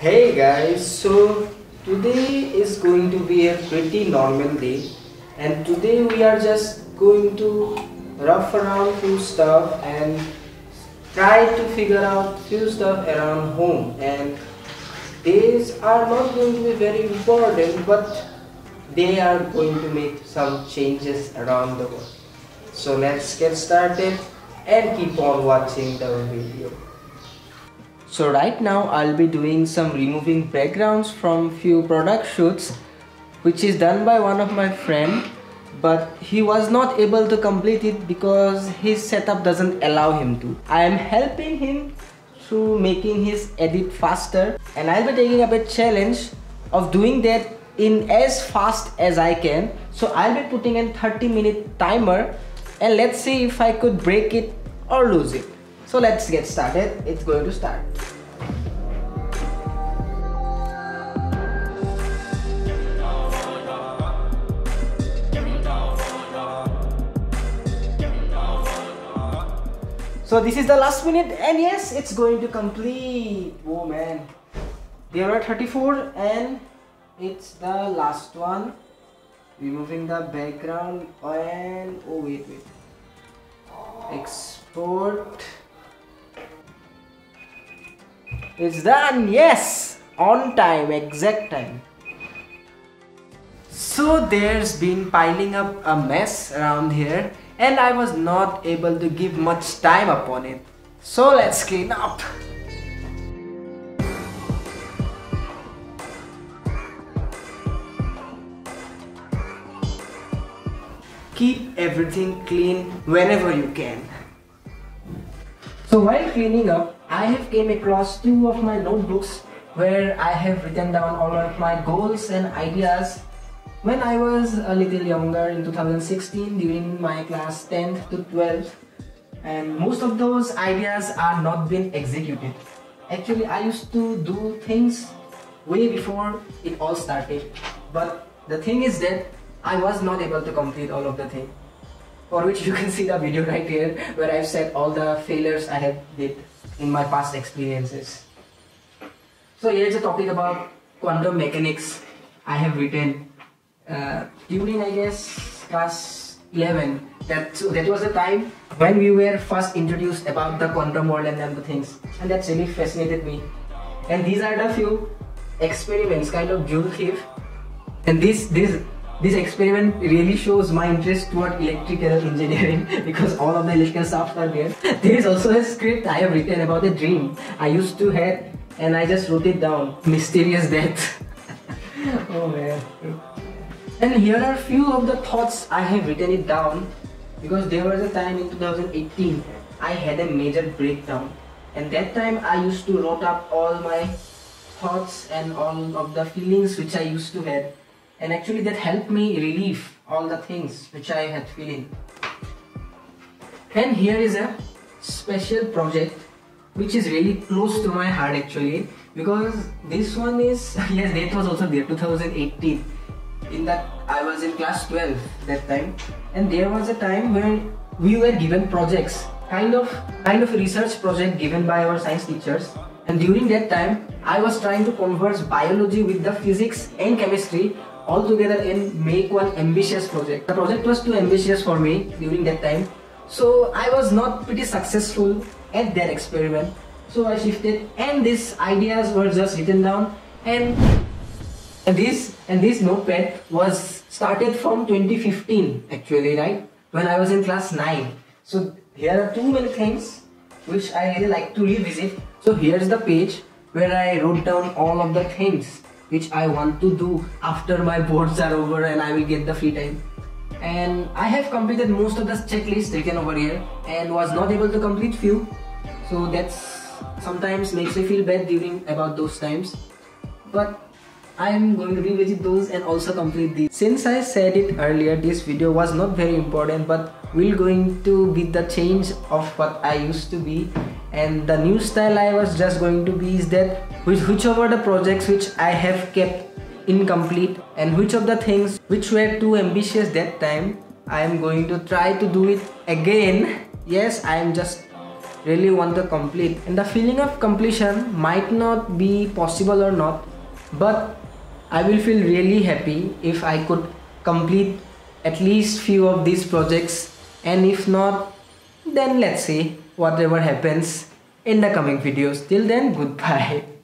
Hey guys, so today is going to be a pretty normal day, and today we are just going to rough around few stuff and try to figure out few stuff around home. And these are not going to be very important, but they are going to make some changes around the world. So let's get started and keep on watching the video. So right now I'll be doing some removing backgrounds from few product shoots which is done by one of my friend, but he was not able to complete it because his setup doesn't allow him to. I am helping him through making his edit faster, and I'll be taking up a challenge of doing that in as fast as I can. So I'll be putting a 30-minute timer and let's see if I could break it or lose it. So let's get started. It's going to start. So this is the last minute, and yes, it's going to complete. Oh man, there are 34 and it's the last one. Removing the background and oh wait. Export. It's done. Yes, on time, exact time. So there's been piling up a mess around here and I was not able to give much time upon it. So let's clean up. Keep everything clean whenever you can. So while cleaning up, I have came across two of my notebooks where I have written down all of my goals and ideas when I was a little younger in 2016 during my class 10th to 12th, and most of those ideas are not been executed. Actually, I used to do things way before it all started, but the thing is that I was not able to complete all of the things, for which you can see the video right here where I've said all the failures I have did in my past experiences. So here's a topic about quantum mechanics I have written during, I guess, class 11. That was the time when we were first introduced about the quantum world and the things, and that's really fascinated me. And these are the few experiments, kind of jewel thief, and this experiment really shows my interest toward electrical engineering because all of the electrical stuff are there. There is also a script I have written about a dream I used to have and I just wrote it down. Mysterious death. Oh man. And here are few of the thoughts I have written it down because there was a time in 2018 I had a major breakdown, and that time I used to write up all my thoughts and all of the feelings which I used to have. And actually that helped me relieve all the things which I had feeling. And here is a special project which is really close to my heart actually, because this one is, yes, that was also there, 2018. In that I was in class 12 that time, and there was a time where we were given projects, kind of a research project given by our science teachers. And during that time I was trying to converge biology with the physics and chemistry all together and make one ambitious project. The project was too ambitious for me during that time, so I was not pretty successful at that experiment. So I shifted, and these ideas were just written down, and this notepad was started from 2015 actually, right, when I was in class 9. So here are too many things which I really like to revisit. So here's the page where I wrote down all of the things which I want to do after my boards are over and I will get the free time. And I have completed most of the checklist written over here and was not able to complete few. So that's sometimes makes me feel bad during about those times. But I am going to revisit those and also complete these. Since I said it earlier, this video was not very important, but will going to be the change of what I used to be, and the new style I was just going to be is that whichever the projects which I have kept incomplete and which of the things which were too ambitious that time, I am going to try to do it again. Yes, I am just really want to complete, and the feeling of completion might not be possible or not, but I will feel really happy if I could complete at least few of these projects, and if not, then let's see whatever happens in the coming videos. Till then, goodbye.